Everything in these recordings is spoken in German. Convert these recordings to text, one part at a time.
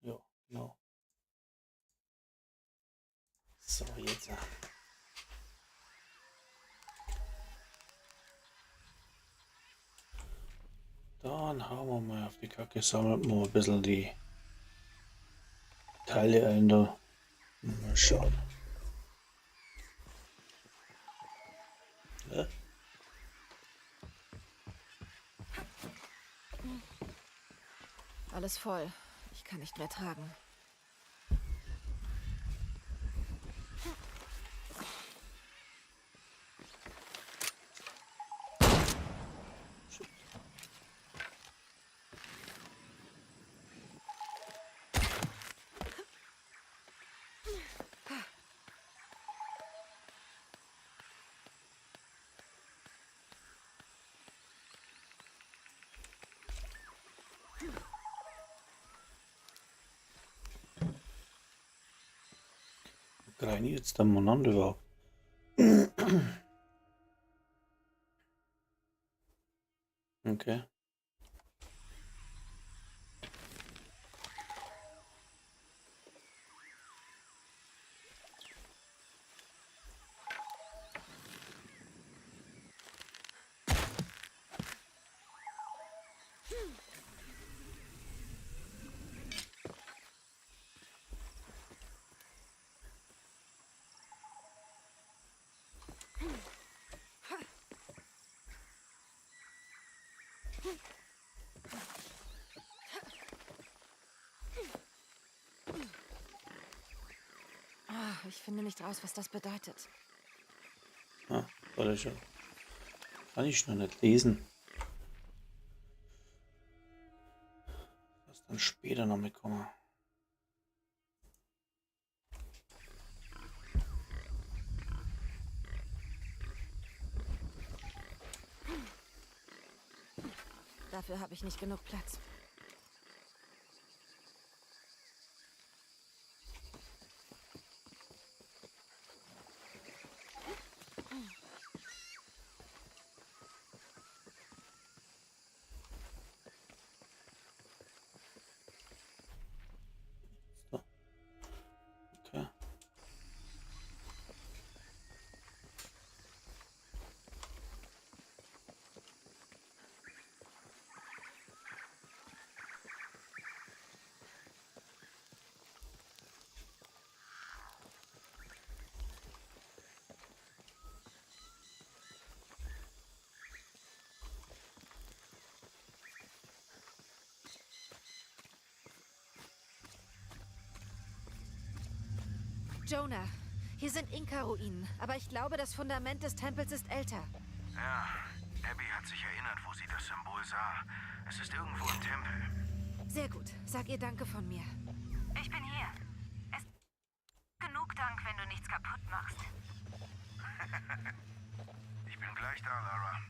Ja, genau. So, jetzt. Dann hauen wir mal auf die Kacke, sammeln wir mal ein bisschen die Teile ein da. Mal schauen. Ja? Alles voll. Ich kann nicht mehr tragen. Greini jetzt da miteinander überhaupt? Okay. Ich finde nicht raus, was das bedeutet. Ah, warte schon. Kann ich noch nicht lesen. Das dann später noch mitkommen. Dafür habe ich nicht genug Platz. So. Okay. Jonah, hier sind Inka-Ruinen, aber ich glaube, das Fundament des Tempels ist älter. Ja, Abby hat sich erinnert, wo sie das Symbol sah. Es ist irgendwo im Tempel. Sehr gut. Sag ihr Danke von mir. Ich bin hier. Es genug Dank, wenn du nichts kaputt machst. Ich bin gleich da, Lara.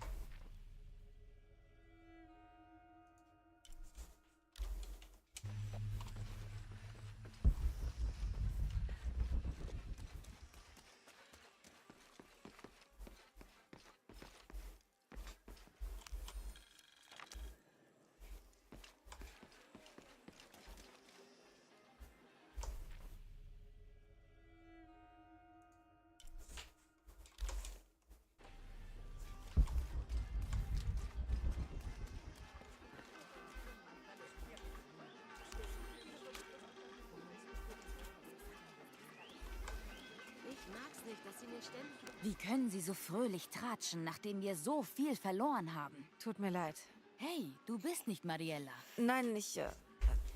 Wie können Sie so fröhlich tratschen, nachdem wir so viel verloren haben? Tut mir leid. Hey, du bist nicht Mariella. Nein,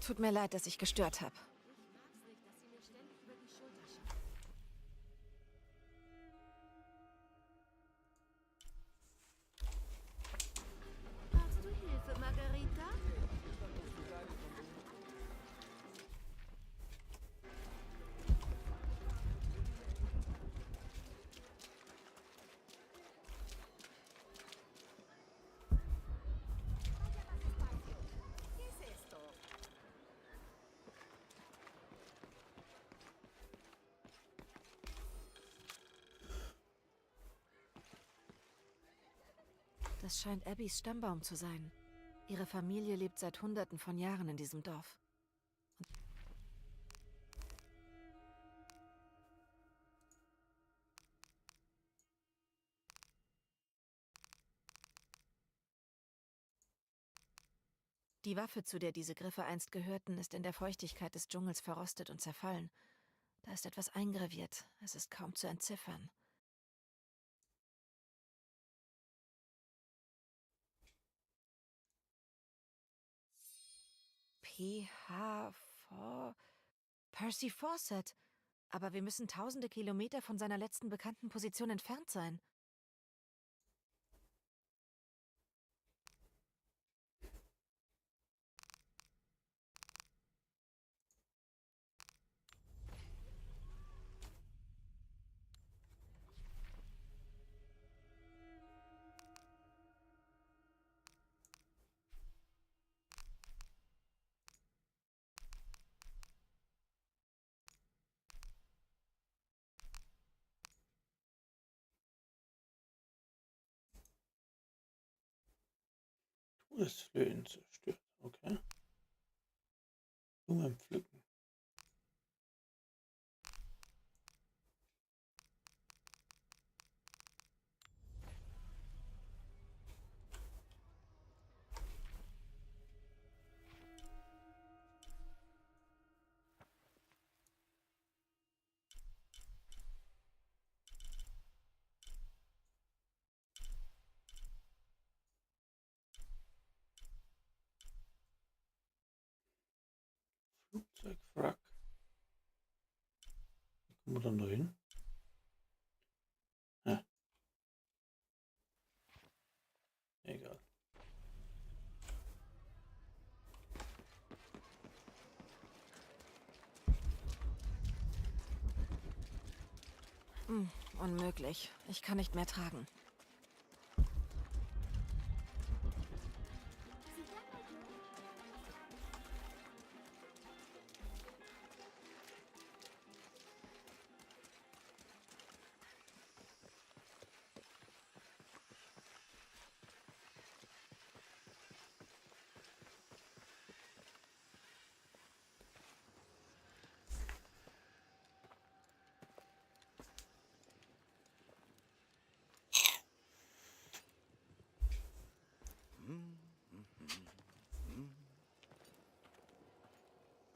tut mir leid, dass ich gestört habe. Brauchst du Hilfe, Margarita? Das scheint Abbys Stammbaum zu sein. Ihre Familie lebt seit Hunderten von Jahren in diesem Dorf. Und Die Waffe, zu der diese Griffe einst gehörten, ist in der Feuchtigkeit des Dschungels verrostet und zerfallen. Da ist etwas eingraviert. Es ist kaum zu entziffern. PH. Percy Fawcett. Aber wir müssen tausende Kilometer von seiner letzten bekannten Position entfernt sein. Todesflöhen zerstört. Okay. Blumen pflücken. Flugzeugwrack. Wie kommen wir dann da hin? Ja. Egal. Unmöglich. Ich kann nicht mehr tragen.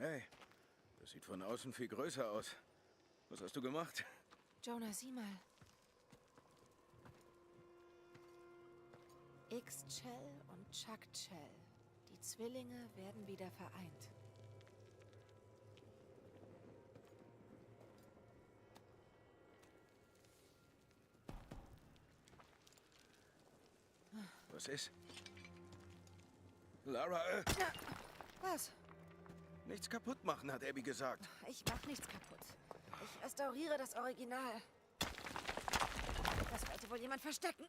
Hey, das sieht von außen viel größer aus. Was hast du gemacht? Jonah, sieh mal. X-Chell und Chuck-Chell. Die Zwillinge werden wieder vereint. Was ist? Lara, Was? nichts kaputt machen, hat Abby gesagt. Ich mach nichts kaputt. Ich restauriere das Original. Das wollte wohl jemand verstecken.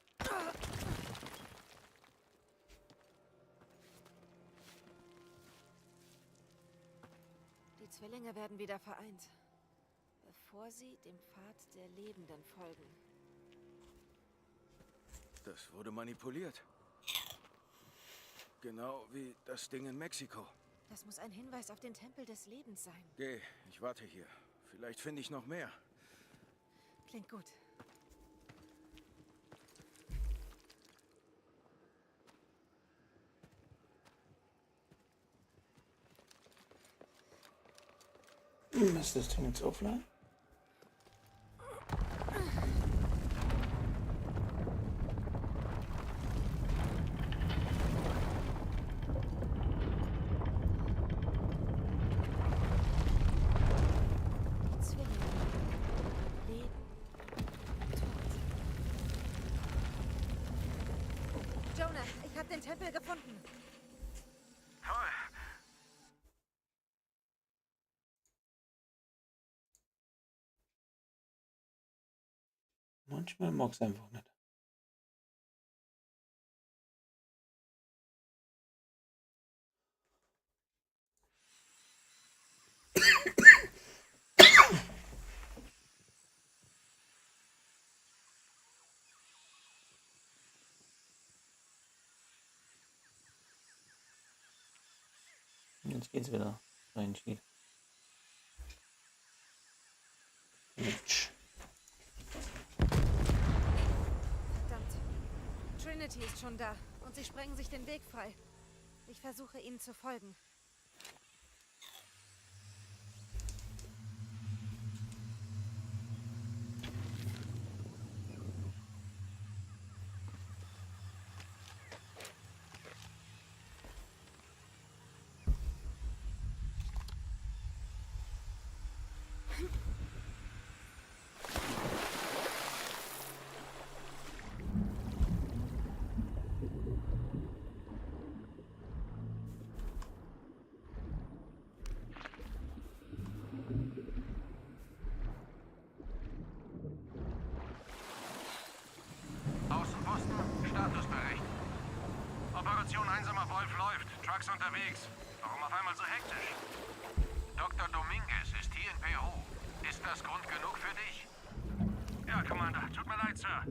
Die Zwillinge werden wieder vereint, bevor sie dem Pfad der Lebenden folgen. Das wurde manipuliert. Genau wie das Ding in Mexiko. Das muss ein Hinweis auf den Tempel des Lebens sein. Geh, ich warte hier. Vielleicht finde ich noch mehr. Klingt gut. Ist das Ding jetzt offline? Jonah, ich habe den Tempel gefunden. Toll. Manchmal mag es einfach nicht. Jetzt geht's wieder rein schief. Mensch. Verdammt. Trinity ist schon da und sie sprengen sich den Weg frei. Ich versuche, ihnen zu folgen. Außenposten, Statusbericht. Operation Einsamer Wolf läuft. Trucks unterwegs. Warum auf einmal so hektisch? Dr. Dominguez ist hier in Peru. Ist das Grund genug für dich? Ja, Commander. Tut mir leid, Sir.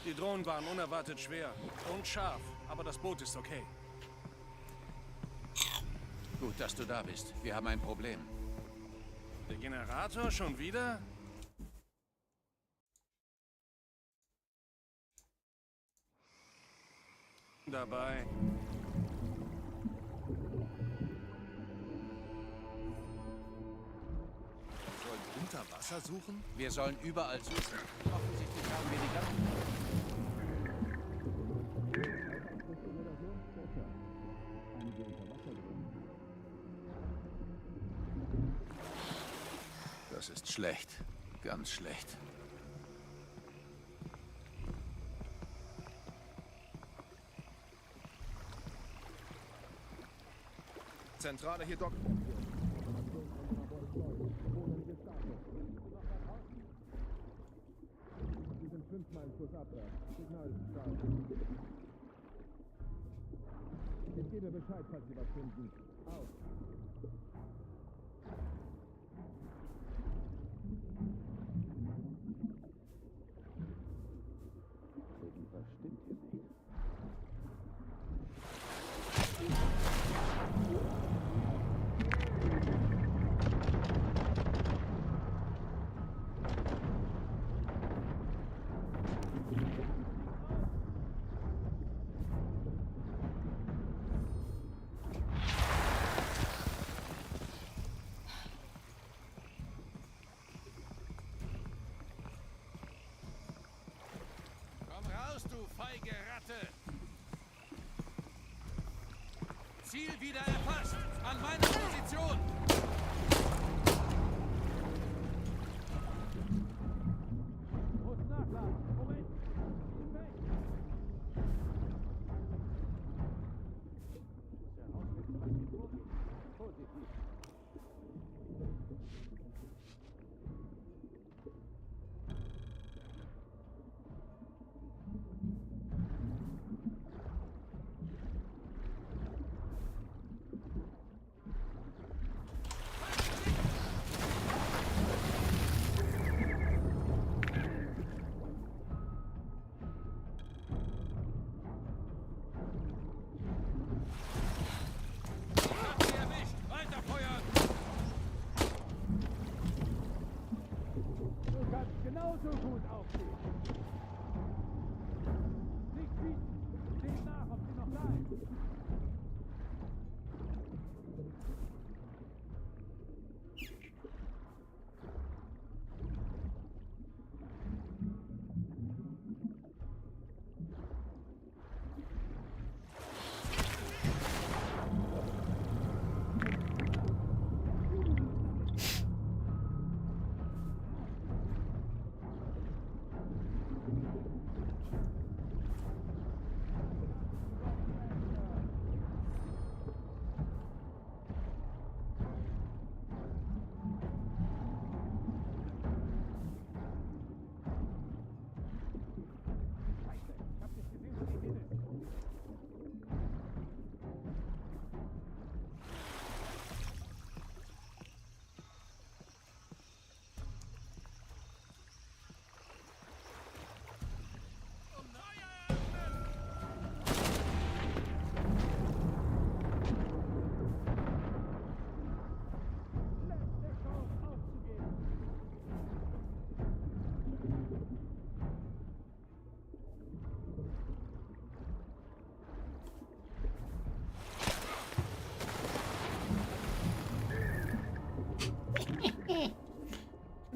Die Drohnen waren unerwartet schwer und scharf, aber das Boot ist okay. Gut, dass du da bist. Wir haben ein Problem. Der Generator schon wieder? Dabei. Sollen unter Wasser suchen? Wir sollen überall suchen. Offensichtlich haben wir die ganzen... Das ist schlecht. Ganz schlecht. Zentrale hier, Doc. Sie sind 5 Meilen Kurs abwärts. Signal ist stark. Ich gebe Bescheid, falls Sie was finden. Aus. Irgendwas stimmt hier nicht. Komm raus, du feige Ratte! Ziel wieder erfasst! An meiner Position! Muss nachladen! Moment! Weg! Positiv. Hab sie erwischt! Weiterfeuern! Du kannst genauso gut aufstehen. Nicht schießen! Seht nach, ob sie noch da ist.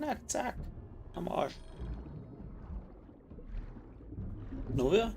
Knack, zack. Am Arsch. Nur?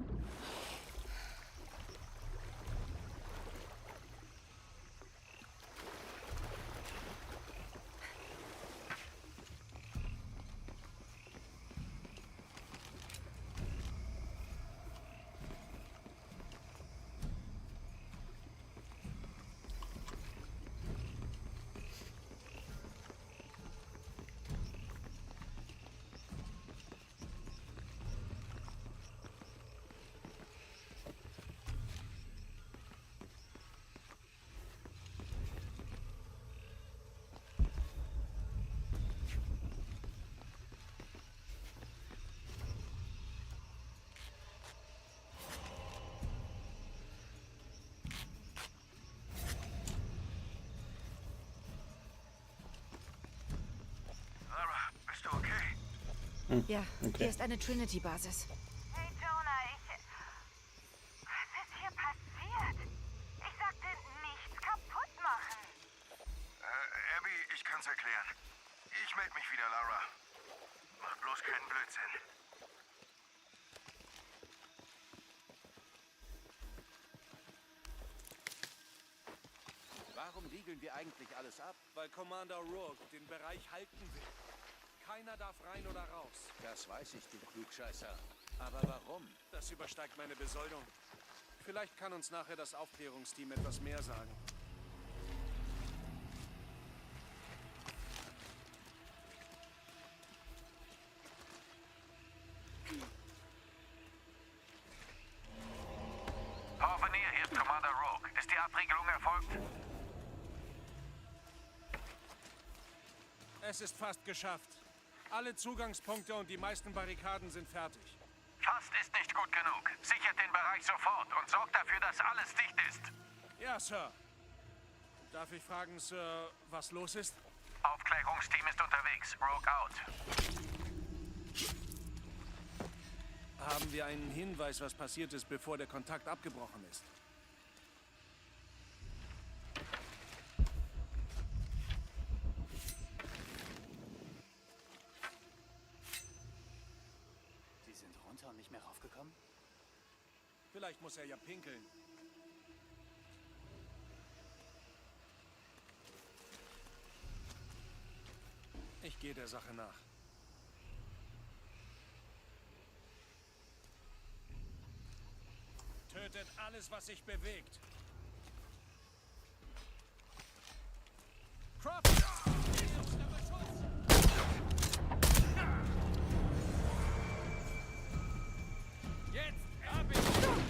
Lara, bist du okay? Ja, Okay. hier ist eine Trinity-Basis. Hey Jonah, was ist hier passiert? Ich sagte, nichts kaputt machen. Abby, ich kann's erklären. Ich melde mich wieder, Lara. Mach bloß keinen Blödsinn. Warum riegeln wir eigentlich alles ab? Weil Commander Rourke den Bereich halten will. Keiner darf rein oder raus. Das weiß ich, du Klugscheißer. Aber warum? Das übersteigt meine Besoldung. Vielleicht kann uns nachher das Aufklärungsteam etwas mehr sagen. Porvenir, hier ist Commander Rogue. Ist die Abriegelung erfolgt? Es ist fast geschafft. Alle Zugangspunkte und die meisten Barrikaden sind fertig. Fast ist nicht gut genug. Sichert den Bereich sofort und sorgt dafür, dass alles dicht ist. Ja, Sir. Darf ich fragen, Sir, was los ist? Aufklärungsteam ist unterwegs. Rogue out. Haben wir einen Hinweis, was passiert ist, bevor der Kontakt abgebrochen ist? Sie sind runter und nicht mehr raufgekommen? Vielleicht muss er ja pinkeln. Ich gehe der Sache nach. Tötet alles, was sich bewegt. Crawford! Jetzt ab ihn!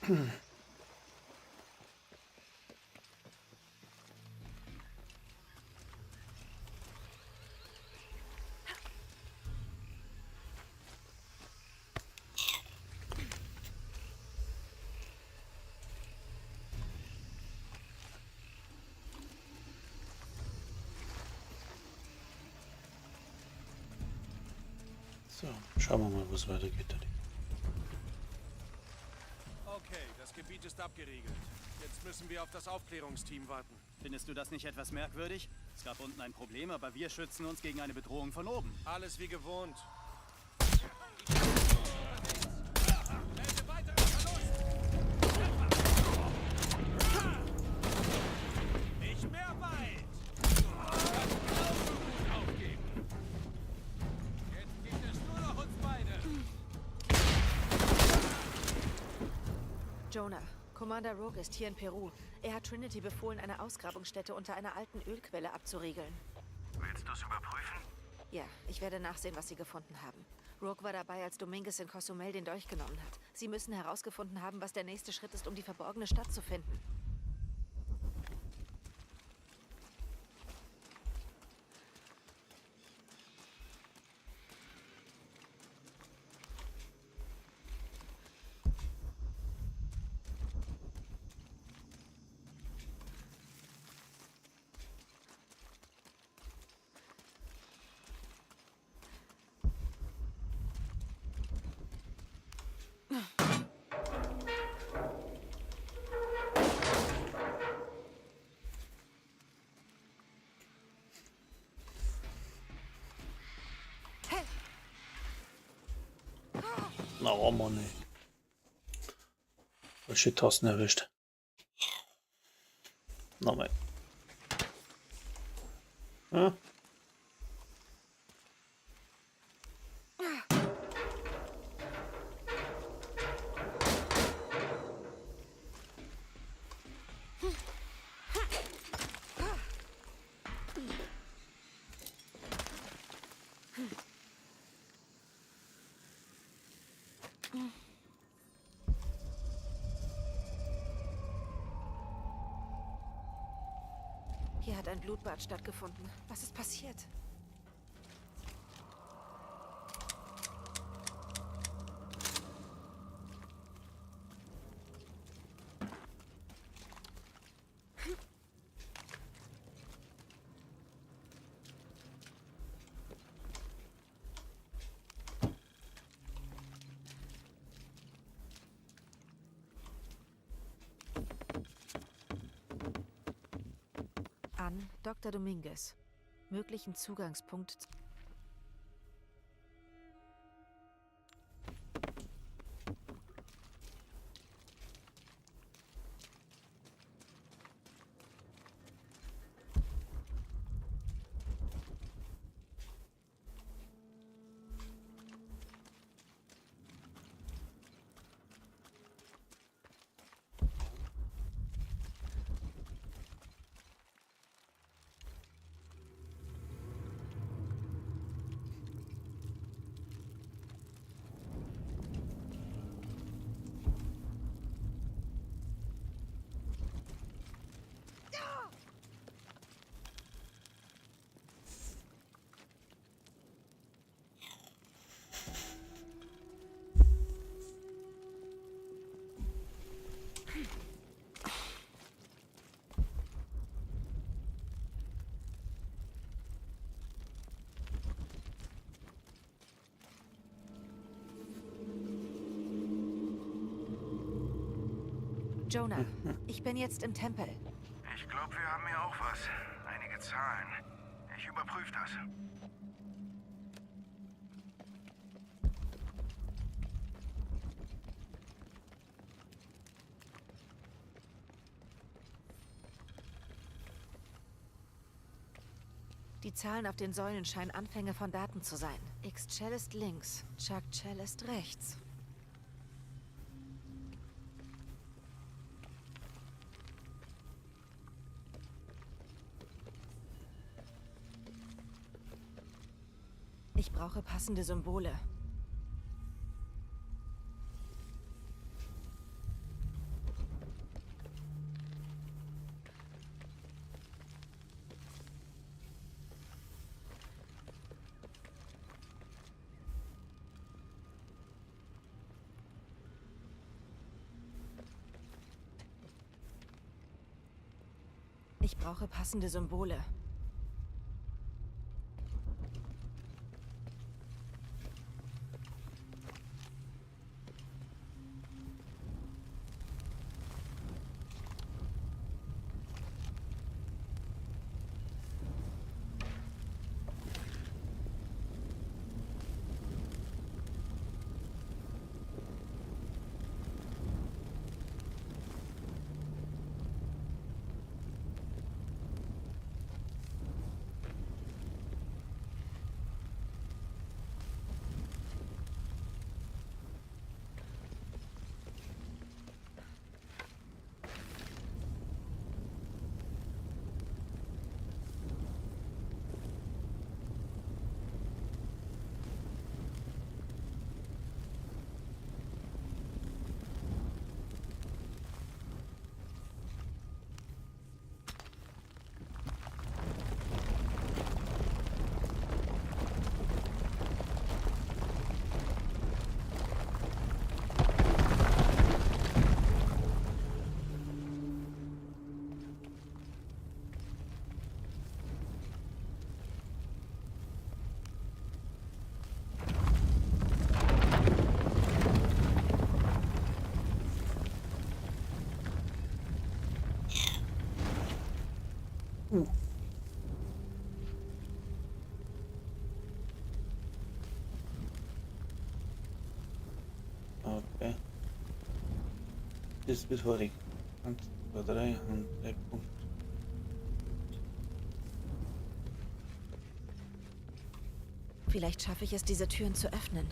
So, schauen wir mal, wo es weitergeht. Okay, das Gebiet ist abgeriegelt. Jetzt müssen wir auf das Aufklärungsteam warten. Findest du das nicht etwas merkwürdig? Es gab unten ein Problem, aber wir schützen uns gegen eine Bedrohung von oben. Alles wie gewohnt. Nicht mehr weit! Aufgeben. Jetzt gibt es nur noch uns beide. Jonah, Commander Rogue ist hier in Peru. Er hat Trinity befohlen, eine Ausgrabungsstätte unter einer alten Ölquelle abzuriegeln. Willst du es überprüfen? Ja, ich werde nachsehen, was sie gefunden haben. Rogue war dabei, als Dominguez in Cozumel den Dolch genommen hat. Sie müssen herausgefunden haben, was der nächste Schritt ist, um die verborgene Stadt zu finden. Na, oh Mann, ey. Falsche Tasten erwischt. Nochmal. Ja. Hier hat ein Blutbad stattgefunden. Was ist passiert? An Dr. Dominguez. Möglichen Zugangspunkt. Jonah, ich bin jetzt im Tempel. Ich glaube, wir haben hier auch was. Einige Zahlen. Ich überprüfe das. Die Zahlen auf den Säulen scheinen Anfänge von Daten zu sein. X-Cellist links, Chuck Cellist rechts. Ich brauche passende Symbole. brauche passende Symbole. Okay. Das wird vorig. 1, 2, 3 und 3 Punkte. Vielleicht schaffe ich es, diese Türen zu öffnen.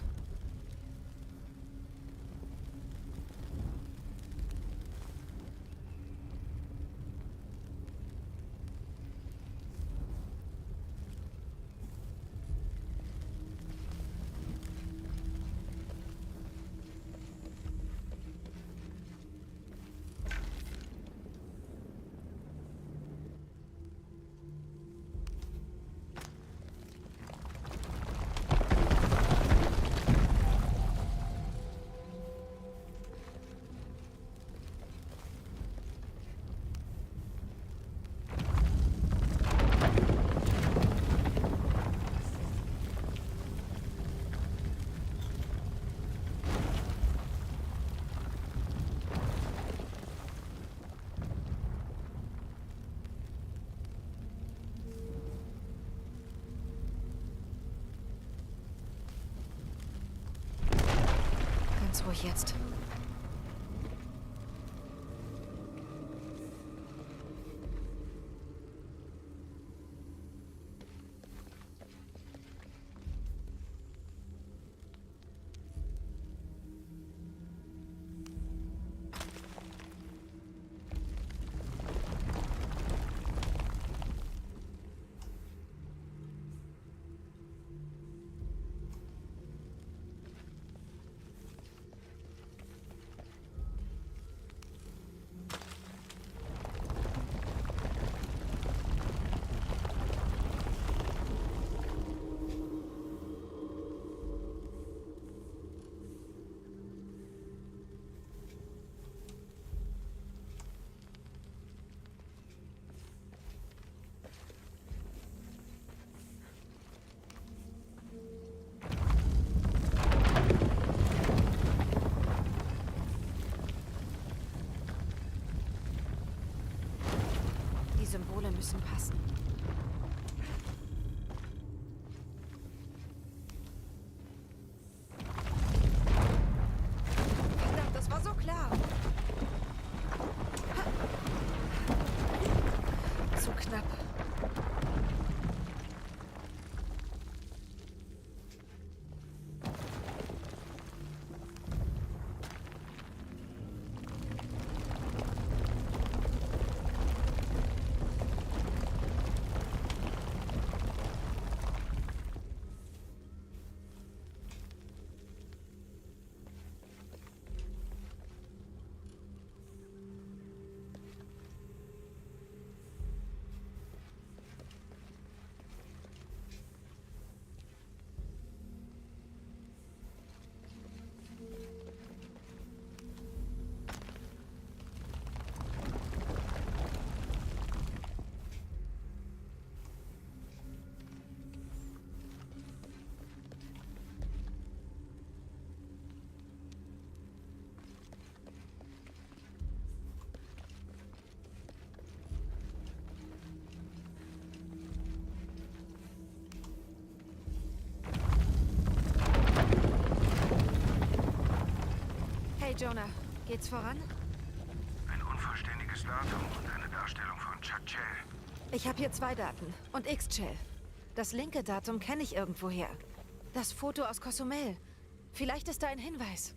Ganz ruhig jetzt. Die Symbole müssen passen. Verdammt, das war so klar. Zu knapp. Jonah. Geht's voran? Ein unvollständiges Datum und eine Darstellung von Chuck-Chell. Ich habe hier 2 Daten und X-Chell. Das linke Datum kenne ich irgendwoher. Das Foto aus Cozumel. Vielleicht ist da ein Hinweis.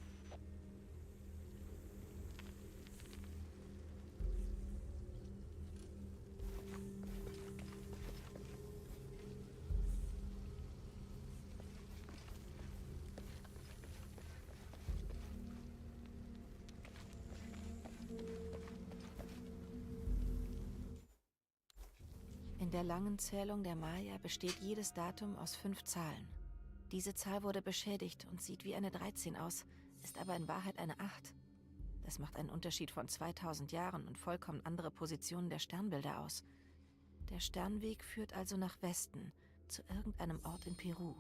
In der langen Zählung der Maya besteht jedes Datum aus 5 Zahlen. Diese Zahl wurde beschädigt und sieht wie eine 13 aus, ist aber in Wahrheit eine 8. Das macht einen Unterschied von 2000 Jahren und vollkommen andere Positionen der Sternbilder aus. Der Sternweg führt also nach Westen, zu irgendeinem Ort in Peru.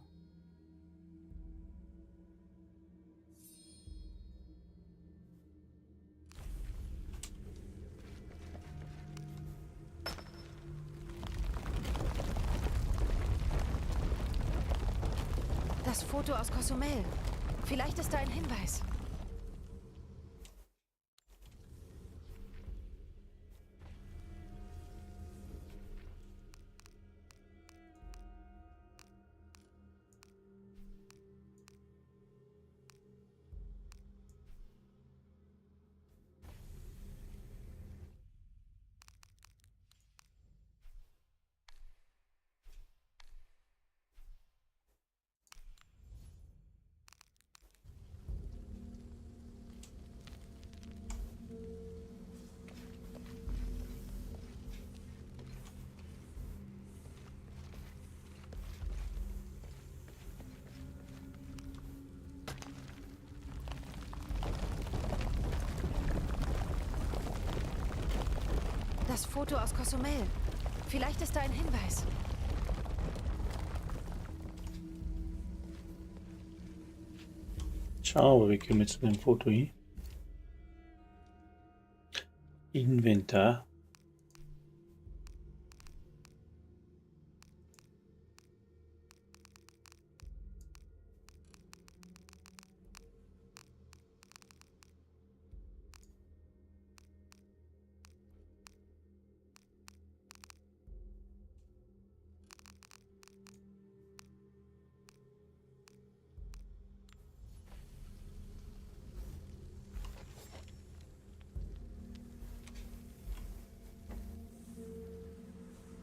Das Foto aus Cozumel. Vielleicht ist da ein Hinweis. Das Foto aus Cozumel. Vielleicht ist da ein Hinweis. Ciao, wir kommen jetzt zu dem Foto hin. Inventar.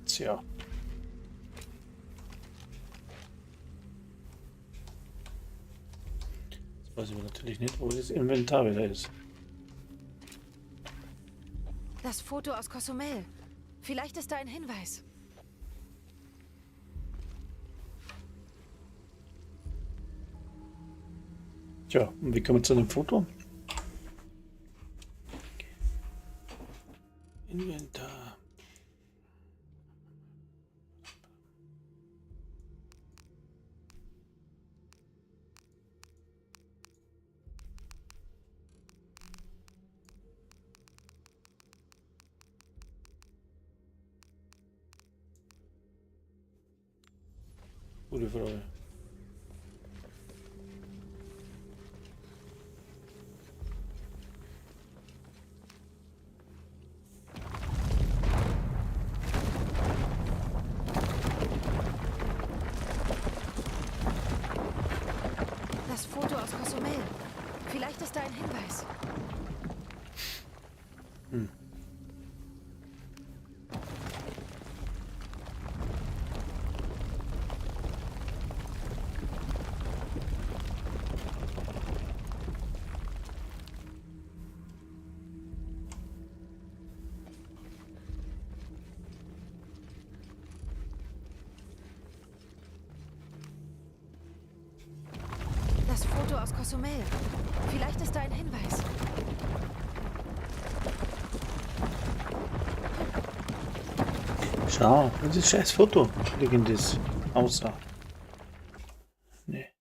Tja. Jetzt weiß ich natürlich nicht, wo das Inventar wieder ist. Das Foto aus Cozumel. Vielleicht ist da ein Hinweis. Tja, und wie kommen wir zu dem Foto? Inventar. Gute Frage. Das Foto aus Cozumel. Vielleicht ist da ein Hinweis. Das Foto aus Cozumel. Vielleicht ist da ein Hinweis. Schau, das ist scheiß Foto. Irgendes außer. Nee.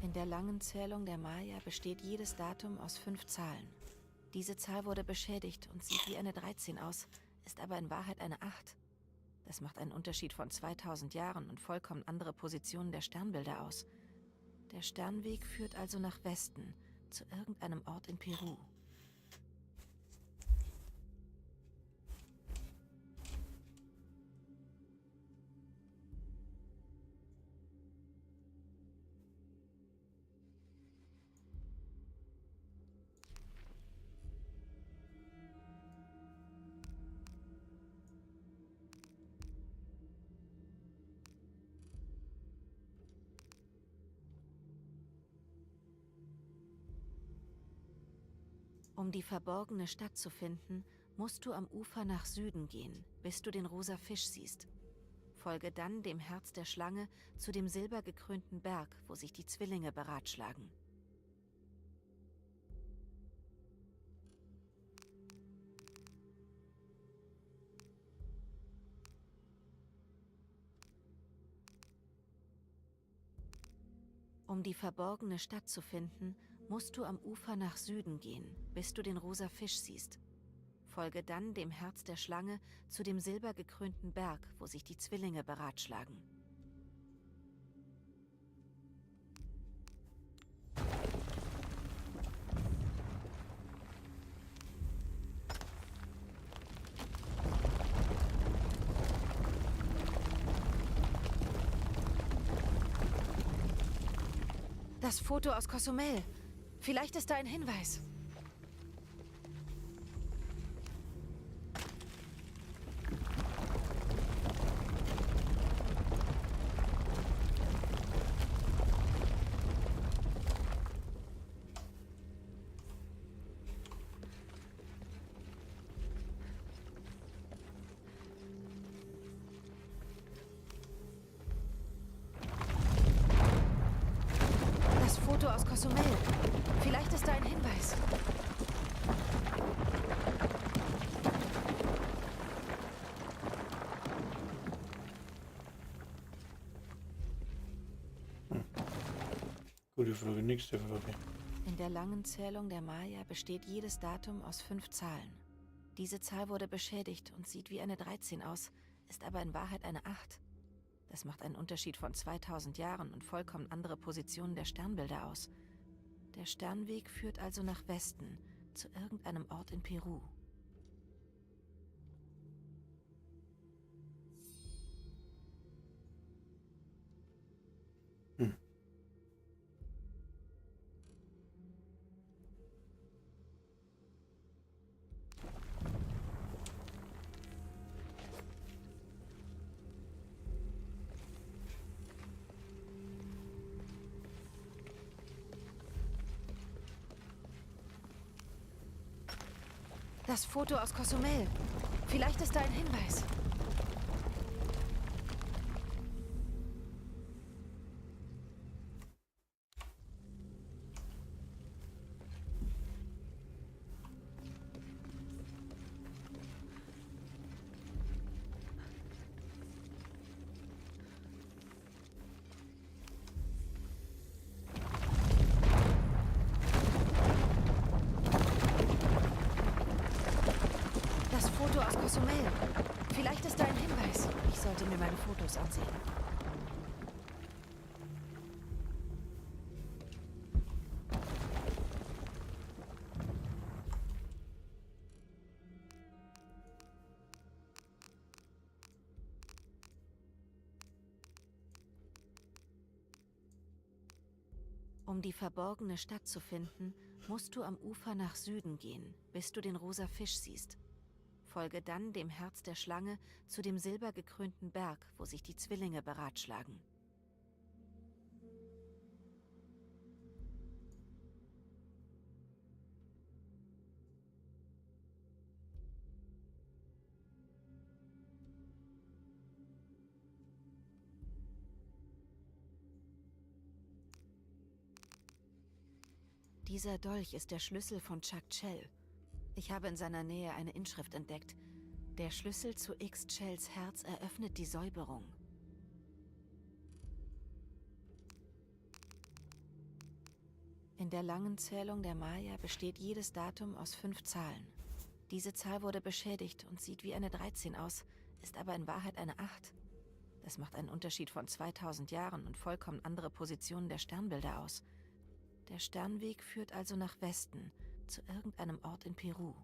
In der langen Zählung der Maya besteht jedes Datum aus 5 Zahlen. Diese Zahl wurde beschädigt und sieht wie eine 13 aus, ist aber in Wahrheit eine 8. Das macht einen Unterschied von 2000 Jahren und vollkommen andere Positionen der Sternbilder aus. Der Sternweg führt also nach Westen, zu irgendeinem Ort in Peru. Um die verborgene Stadt zu finden, musst du am Ufer nach Süden gehen, bis du den rosa Fisch siehst. Folge dann dem Herz der Schlange zu dem silbergekrönten Berg, wo sich die Zwillinge beratschlagen. Um die verborgene Stadt zu finden, musst du am Ufer nach Süden gehen, bis du den rosa Fisch siehst. Folge dann dem Herz der Schlange zu dem silbergekrönten Berg, wo sich die Zwillinge beratschlagen. Das Foto aus Cozumel. Vielleicht ist da ein Hinweis. Das Foto aus Cozumel. Vielleicht ist da ein Hinweis. Gute Frage, nächste Frage. In der langen Zählung der Maya besteht jedes Datum aus 5 Zahlen. Diese Zahl wurde beschädigt und sieht wie eine 13 aus, ist aber in Wahrheit eine 8. Das macht einen Unterschied von 2000 Jahren und vollkommen andere Positionen der Sternbilder aus. Der Sternweg führt also nach Westen, zu irgendeinem Ort in Peru. Das Foto aus Cozumel. Vielleicht ist da ein Hinweis. Das Foto aus Cozumel. Vielleicht ist da ein Hinweis. Ich sollte mir meine Fotos ansehen. Um die verborgene Stadt zu finden, musst du am Ufer nach Süden gehen, bis du den rosa Fisch siehst. Folge dann dem Herz der Schlange zu dem silbergekrönten Berg, wo sich die Zwillinge beratschlagen. Dieser Dolch ist der Schlüssel von Chak-Chel. Ich habe in seiner Nähe eine Inschrift entdeckt. Der Schlüssel zu Ixchels Herz eröffnet die Säuberung. In der langen Zählung der Maya besteht jedes Datum aus 5 Zahlen. Diese Zahl wurde beschädigt und sieht wie eine 13 aus, ist aber in Wahrheit eine 8. Das macht einen Unterschied von 2000 Jahren und vollkommen andere Positionen der Sternbilder aus. Der Sternweg führt also nach Westen, zu irgendeinem Ort in Peru.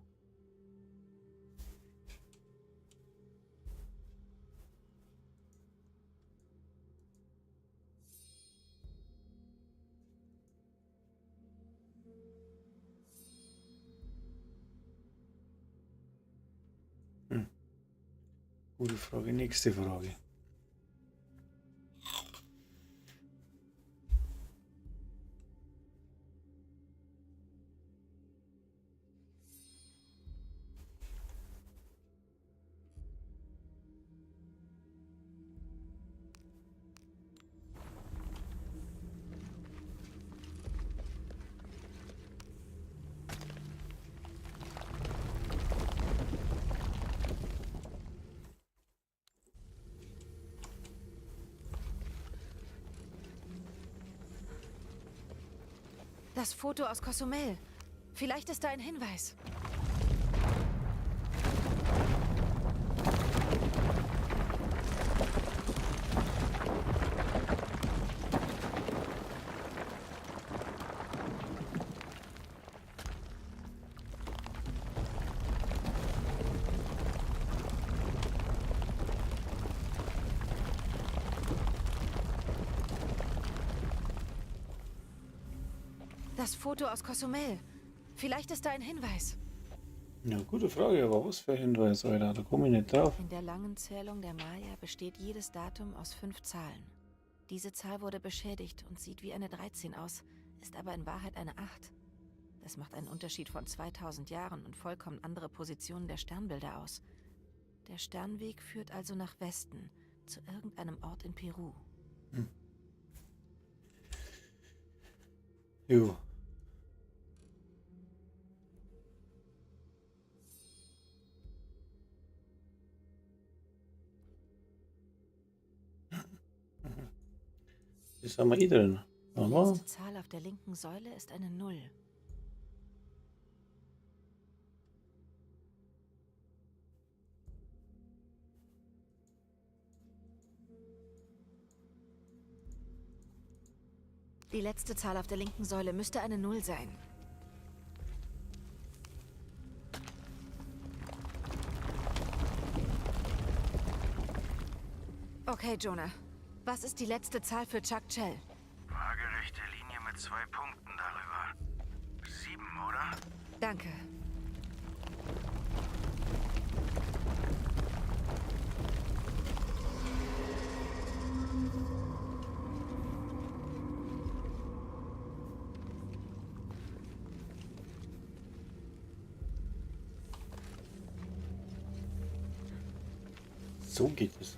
Gute Frage. Nächste Frage. Das Foto aus Cozumel. Vielleicht ist da ein Hinweis. Das Foto aus Cozumel. Vielleicht ist da ein Hinweis. Ja, gute Frage, aber was für Hinweis, Alter? Da komme ich nicht drauf. In der langen Zählung der Maya besteht jedes Datum aus 5 Zahlen. Diese Zahl wurde beschädigt und sieht wie eine 13 aus, ist aber in Wahrheit eine 8. Das macht einen Unterschied von 2000 Jahren und vollkommen andere Positionen der Sternbilder aus. Der Sternweg führt also nach Westen, zu irgendeinem Ort in Peru. Jo. Jetzt haben wir eh drin. Die Aber letzte Zahl auf der linken Säule ist eine 0. Die letzte Zahl auf der linken Säule müsste eine 0 sein. Okay, Jonah. Was ist die letzte Zahl für Chuck Chell? Waagerechte Linie mit 2 Punkten darüber. 7, oder? Danke. so geht es.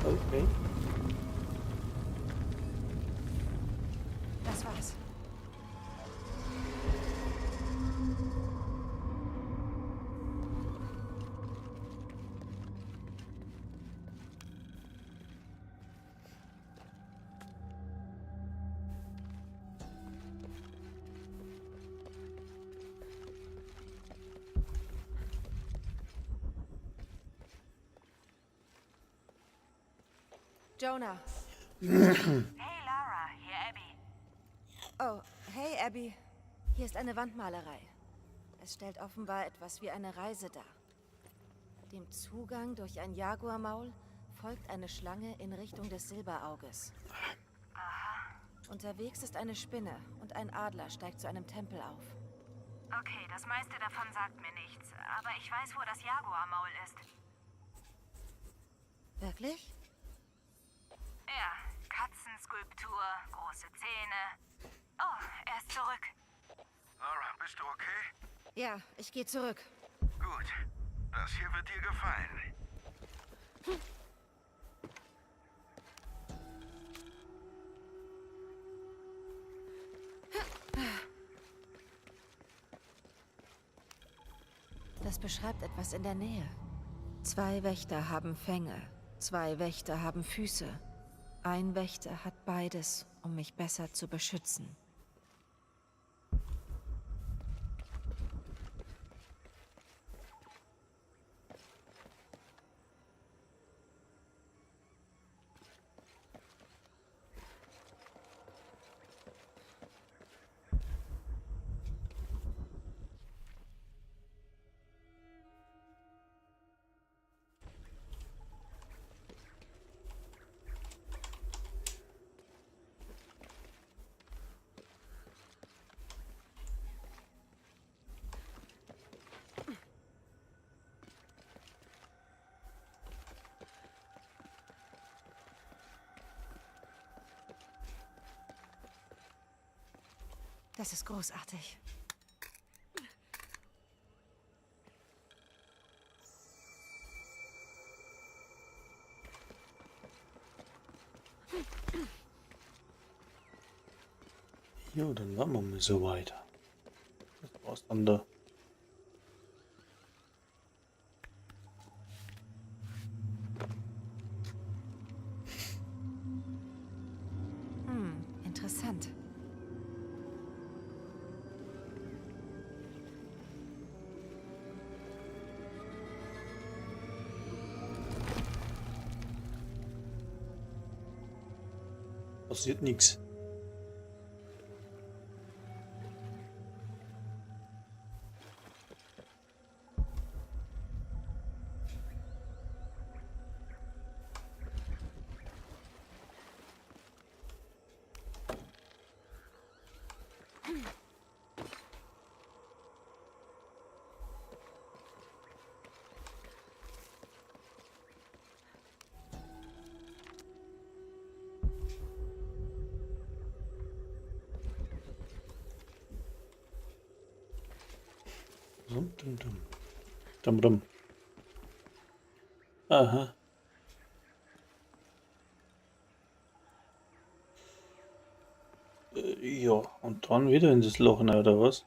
Okay. Das war's. Jonah. Hey Lara, hier Abby. Oh, hey Abby. Hier ist eine Wandmalerei. Es stellt offenbar etwas wie eine Reise dar. Dem Zugang durch ein Jaguarmaul folgt eine Schlange in Richtung des Silberauges. Unterwegs ist eine Spinne und ein Adler steigt zu einem Tempel auf. Okay, das meiste davon sagt mir nichts, aber ich weiß, wo das Jaguarmaul ist. Wirklich? Ja, Katzenskulptur, große Zähne. Oh, er ist zurück. Laura, bist du okay? Ja, ich gehe zurück. Gut. Das hier wird dir gefallen. Das beschreibt etwas in der Nähe. 2 Wächter haben Fänge. 2 Wächter haben Füße. Ein Wächter hat beides, um mich besser zu beschützen. Das ist großartig. Jo, dann waren wir mal so weiter. Das war's dann da. Interessant. Passiert nichts. Dum, dum, dum. Dum, dum. Aha. Ja, und dann wieder in das Loch rein, oder was?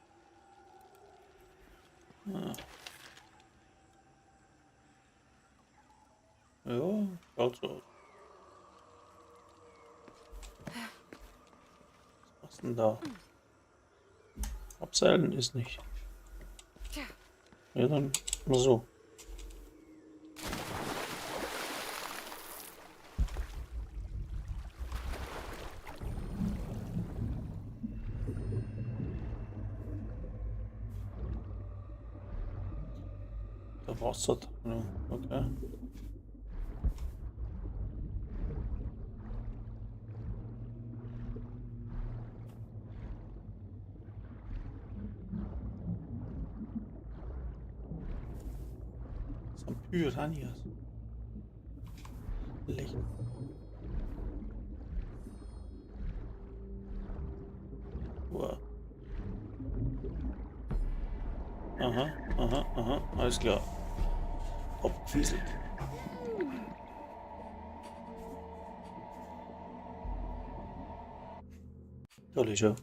Ah. Ja, schaut so aus. Was machst du denn da? Abseilen ist nicht. Ja, dann mal so. Da war's das. Ja, okay. Das sind Piranhas. Lächeln. Wow. Aha, aha, aha, alles klar. Abgefieselt. Tolle Show.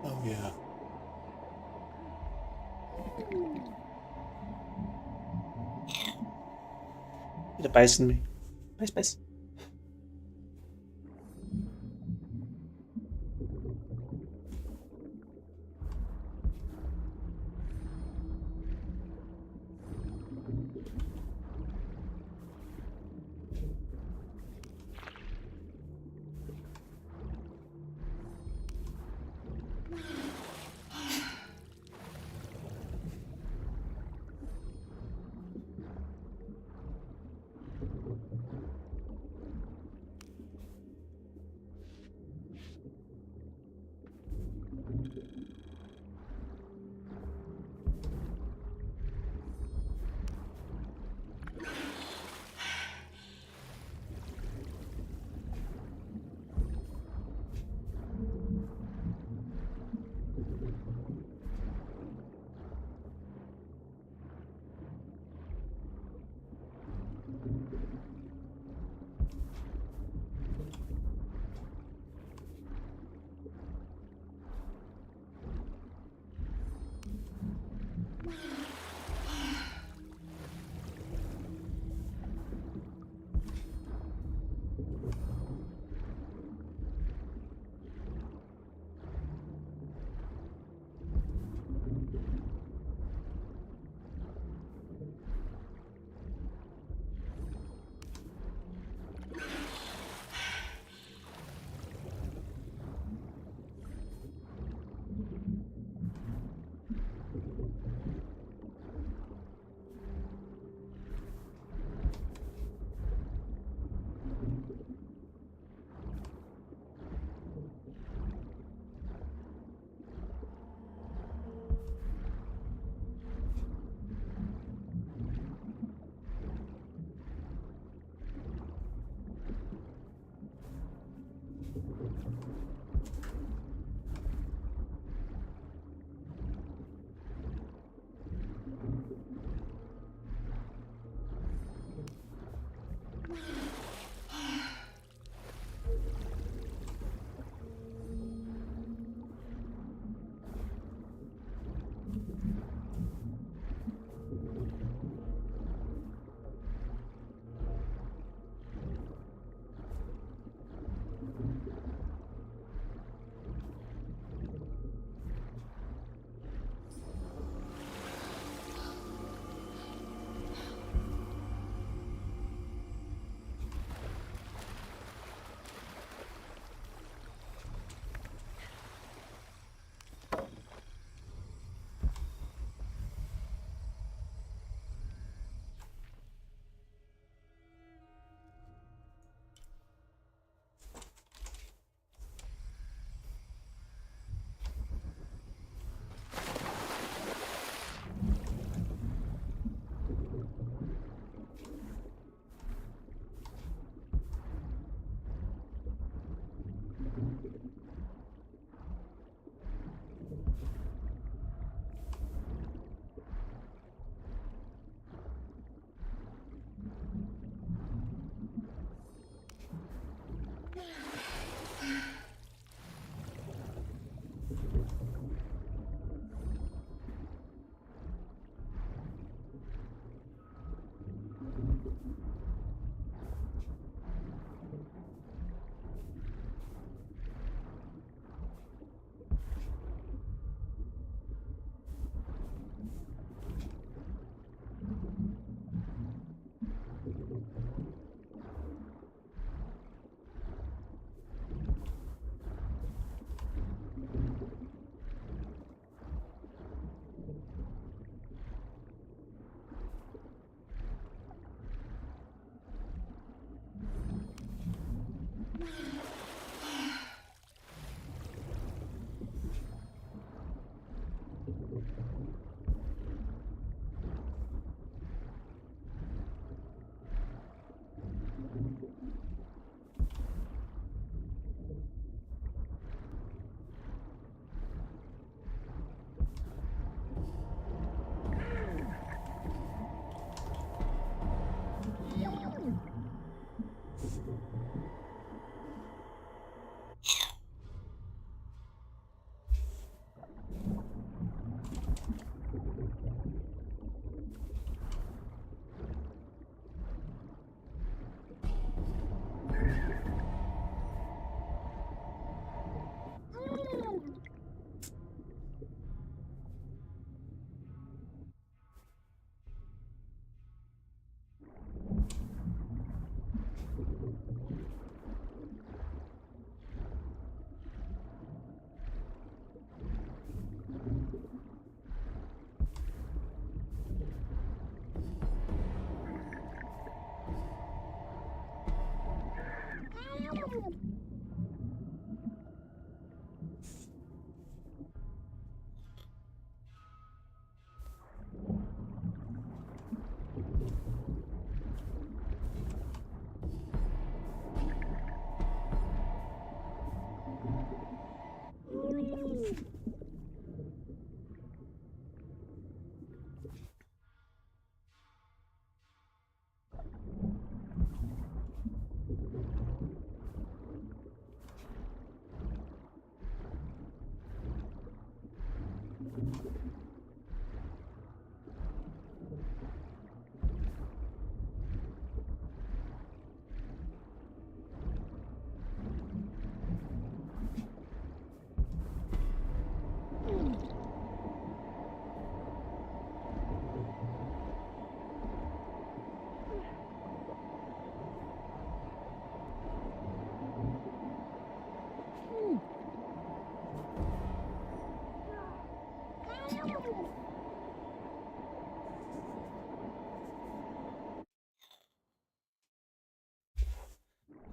Oh ja. Wieder beißen mich. Beiß, beiß.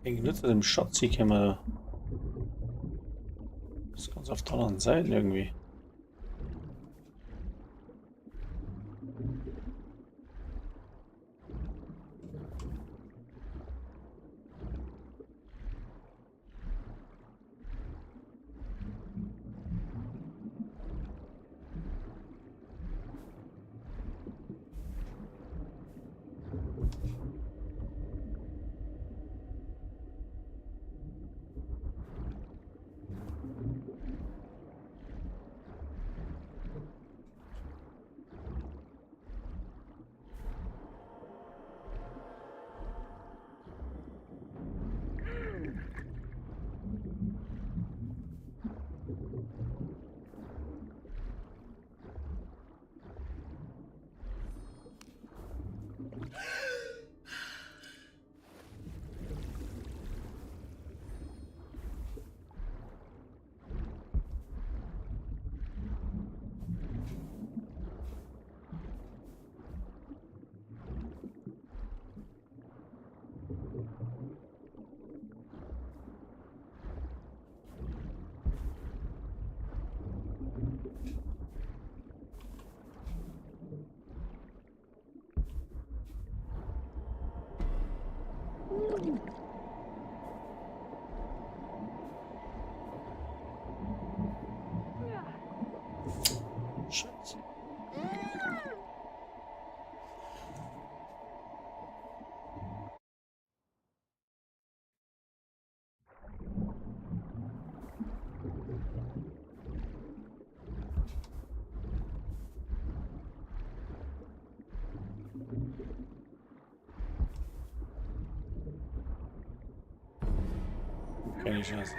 Ich nutze dem Shotzi-Kamera. Das ist ganz auf der anderen Seite irgendwie. Scheiße. Keine Chance.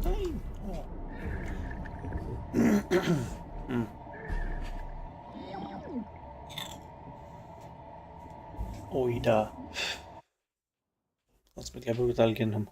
Nein! Oh. Hm. Oj da. Lass mich ja brutal genommen.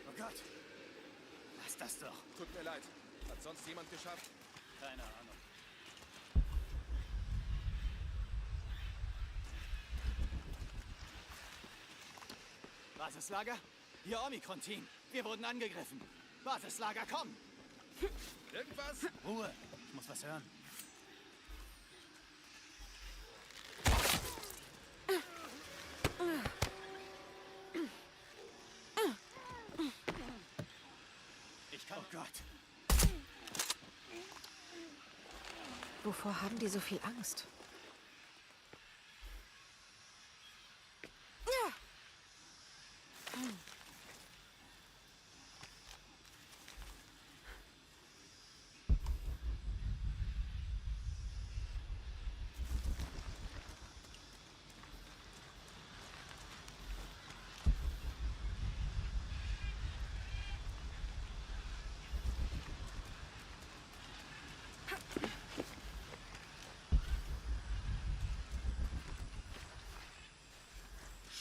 Oh Gott. Lass das doch. Tut mir leid. Hat sonst jemand geschafft? Keine Ahnung. Basislager? Hier Omikron-Team. Wir wurden angegriffen. Basislager, komm! Irgendwas? Ruhe. Ich muss was hören. Ich kann... Oh Gott. Wovor haben die so viel Angst?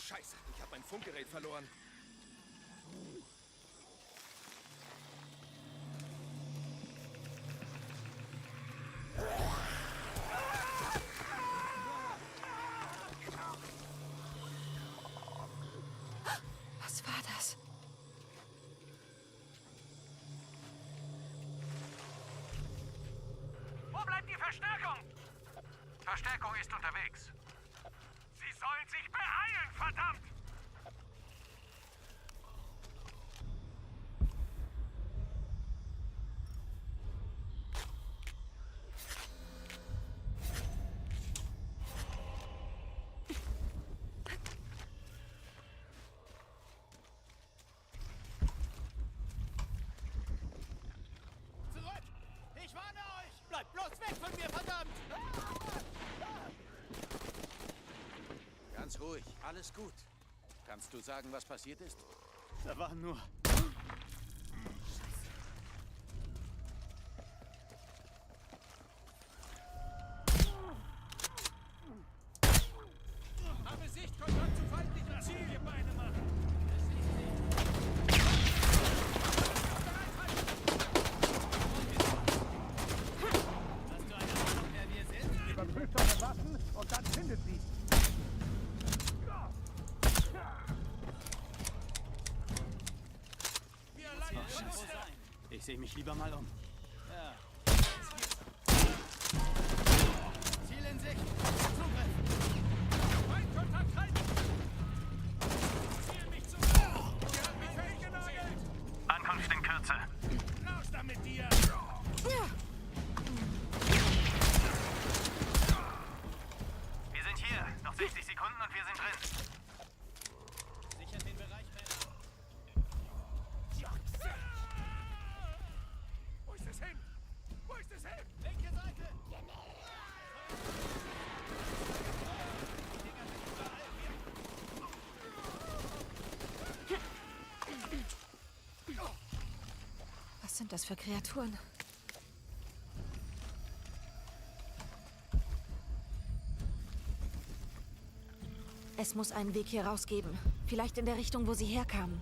Scheiße, ich habe mein Funkgerät verloren. Was war das? Wo bleibt die Verstärkung? Verstärkung ist unterwegs. Sie sollen sich beeilen, verdammt! Zurück! Ich warne euch! Bleibt bloß weg von mir, verdammt! Ganz ruhig, alles gut. Kannst du sagen, was passiert ist? Da waren nur... Habe Sichtkontakt zu feindlichen Ziel, ihr Beine machen. Hast du eine Ahnung, wer wir sind? Überprüft eure Waffen und dann findet sie. Wir allein Oh, Scheiße. Ich sehe mich lieber mal um. Ja. Ziel in Sicht. Zugriff. Feindkontakt halten. Ziel mich zu. Sie hat mich festgenagelt. Ankunft in Kürze. Raus damit dir. Wir sind hier. Noch 60 Sekunden und wir sind drin. Sichert den Bereich, Männer. Wo ist es hin? Wo ist es hin? Linke Seite. Was sind das für Kreaturen? Es muss einen Weg hier raus geben. Vielleicht in der Richtung, wo sie herkamen.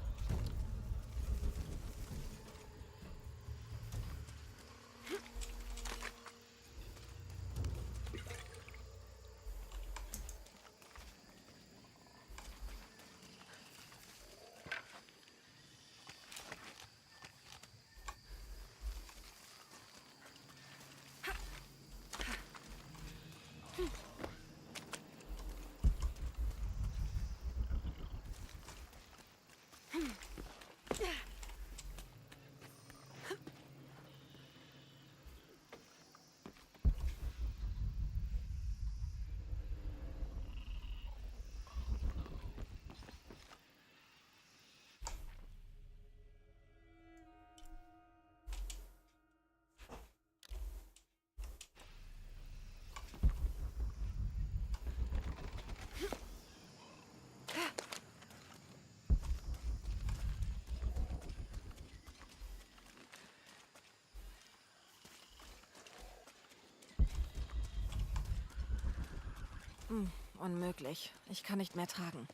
Unmöglich. Ich kann nicht mehr tragen.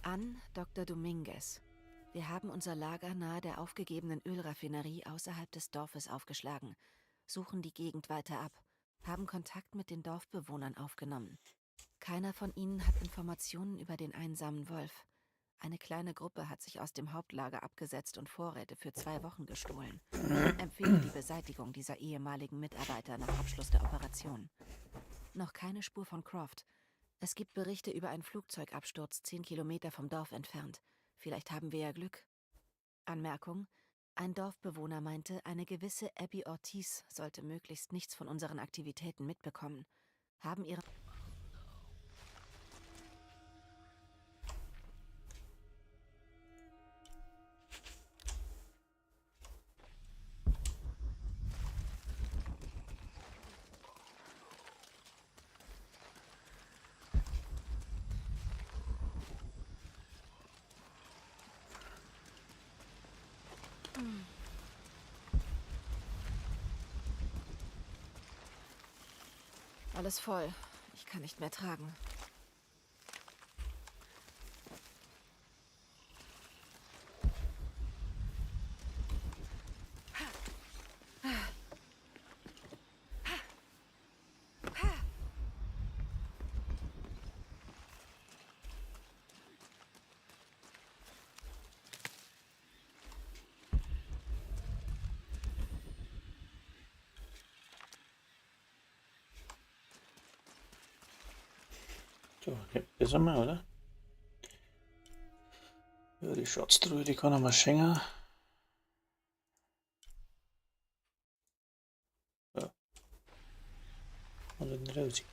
An Dr. Dominguez. Wir haben unser Lager nahe der aufgegebenen Ölraffinerie außerhalb des Dorfes aufgeschlagen, suchen die Gegend weiter ab, haben Kontakt mit den Dorfbewohnern aufgenommen. Keiner von ihnen hat Informationen über den einsamen Wolf. Eine kleine Gruppe hat sich aus dem Hauptlager abgesetzt und Vorräte für 2 Wochen gestohlen. Empfehle die Beseitigung dieser ehemaligen Mitarbeiter nach Abschluss der Operation. Noch keine Spur von Croft. Es gibt Berichte über einen Flugzeugabsturz 10 Kilometer vom Dorf entfernt. Vielleicht haben wir ja Glück. Anmerkung: Ein Dorfbewohner meinte, eine gewisse Abby Ortiz sollte möglichst nichts von unseren Aktivitäten mitbekommen. Haben ihre... Alles voll. Ich kann nicht mehr tragen. So, hier sind wir, oder? Ja, die Schatztruhe, die kann er mal schenken. Ja. Und dann raus.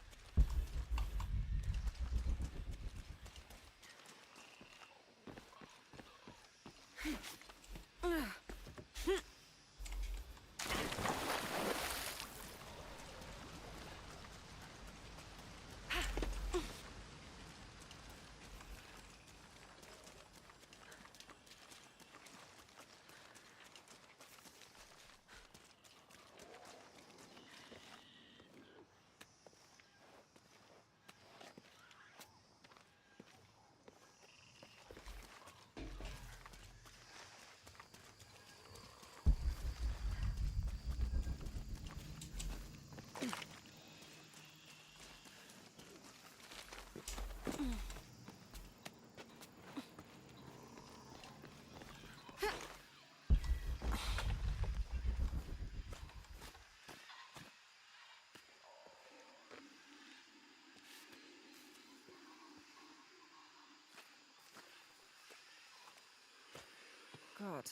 Gott,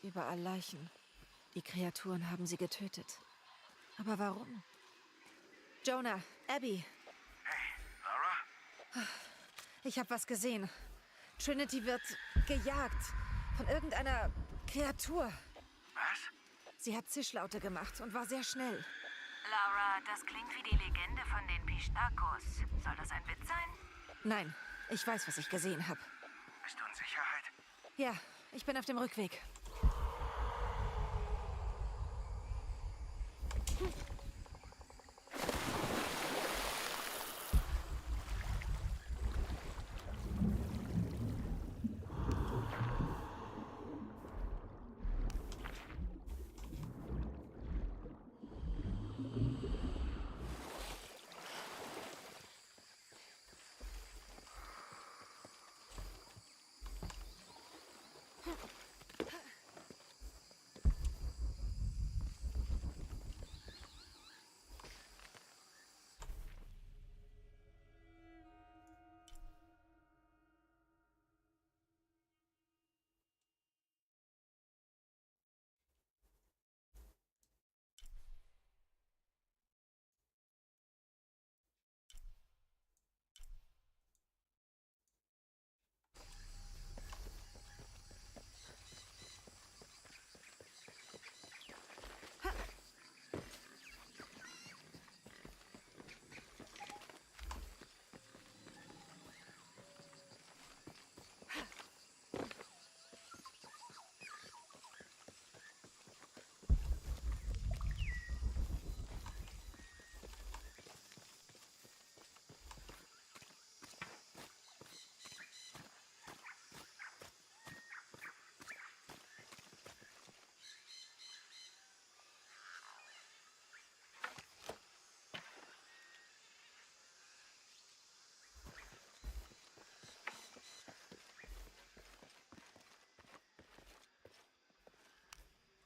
überall Leichen. Die Kreaturen haben sie getötet. Aber warum? Jonah, Abby. Hey, Lara? Ich habe was gesehen. Trinity wird gejagt von irgendeiner Kreatur. Was? Sie hat Zischlaute gemacht und war sehr schnell. Laura, das klingt wie die Legende von den Pistacos. Soll das ein Witz sein? Nein, ich weiß, was ich gesehen habe. Bist du in Sicherheit? Ja, ich bin auf dem Rückweg.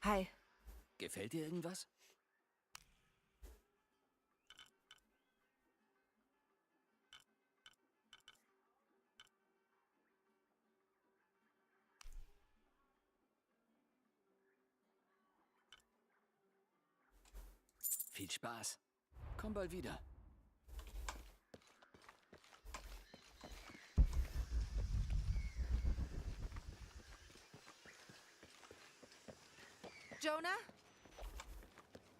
Hi. Gefällt dir irgendwas? Viel Spaß. Komm bald wieder. Jonah?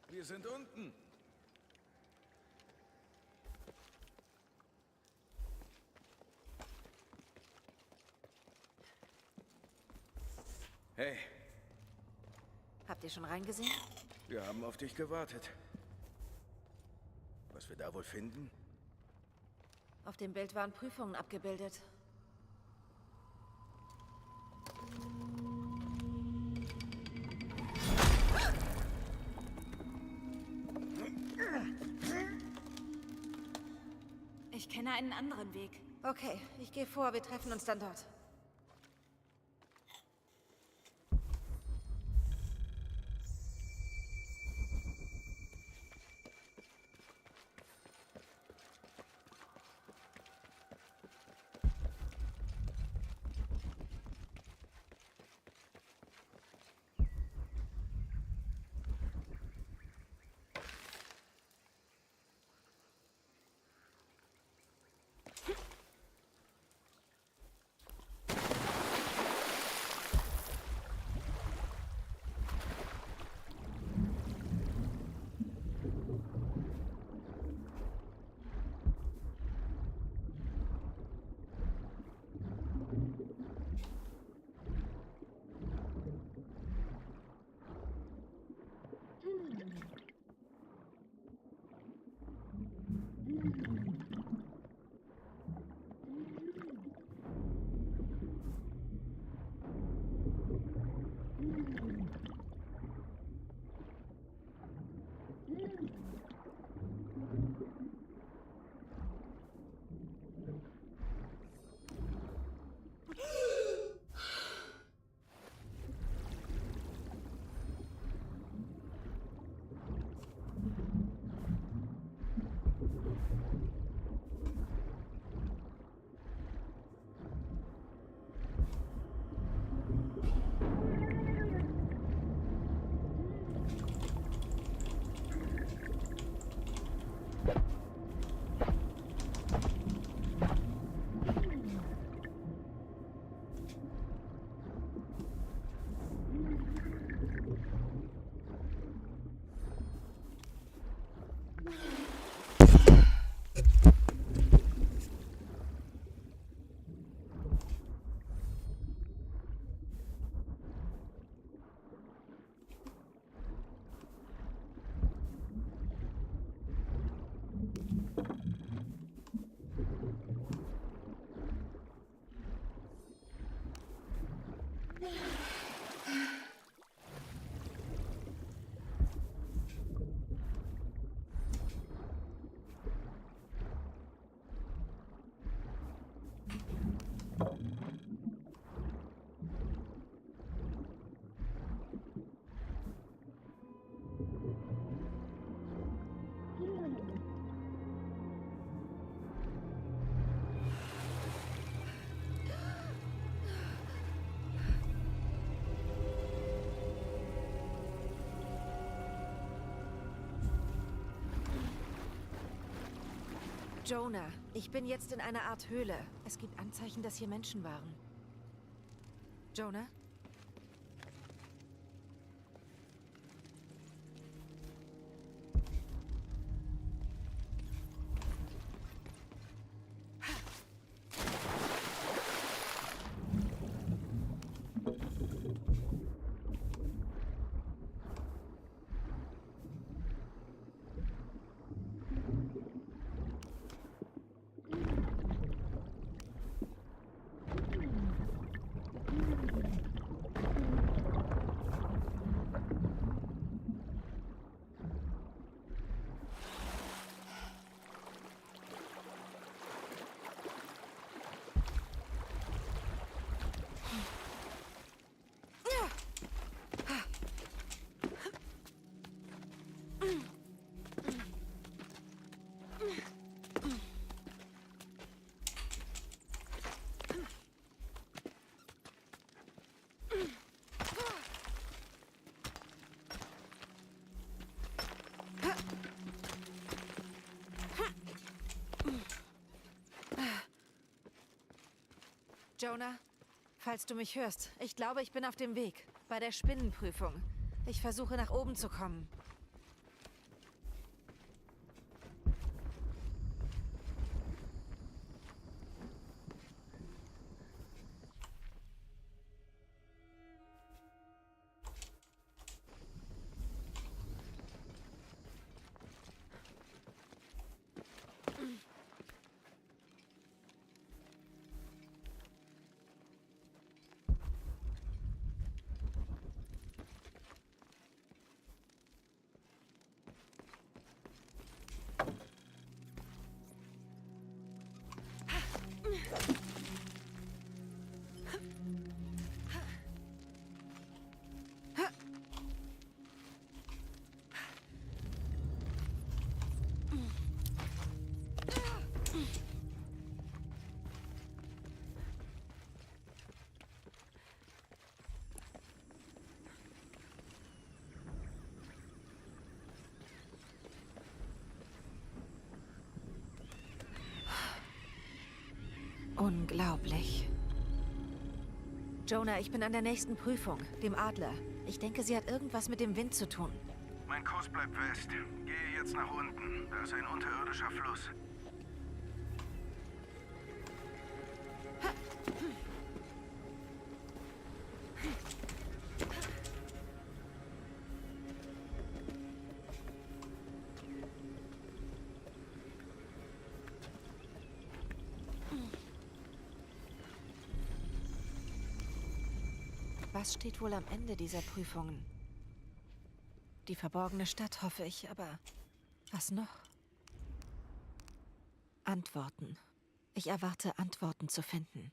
Wir sind unten. Hey, Habt ihr schon reingesehen? wir haben auf dich gewartet. Was wir da wohl finden? Auf dem Bild waren Prüfungen abgebildet. Ich kenne einen anderen Weg. Okay, ich gehe vor, wir treffen uns dann dort. Jonah, ich bin jetzt in einer Art Höhle. Es gibt Anzeichen, dass hier Menschen waren. Jonah? Jonah? Falls du mich hörst, ich glaube, ich bin auf dem Weg. Bei der Spinnenprüfung. Ich versuche nach oben zu kommen. Unglaublich. Jonah, ich bin an der nächsten Prüfung, dem Adler. Ich denke, sie hat irgendwas mit dem Wind zu tun. Mein Kurs bleibt west. Gehe jetzt nach unten. Da ist ein unterirdischer Fluss. Was steht wohl am Ende dieser Prüfungen? Die verborgene Stadt, hoffe ich, aber was noch? Antworten. Ich erwarte, Antworten zu finden.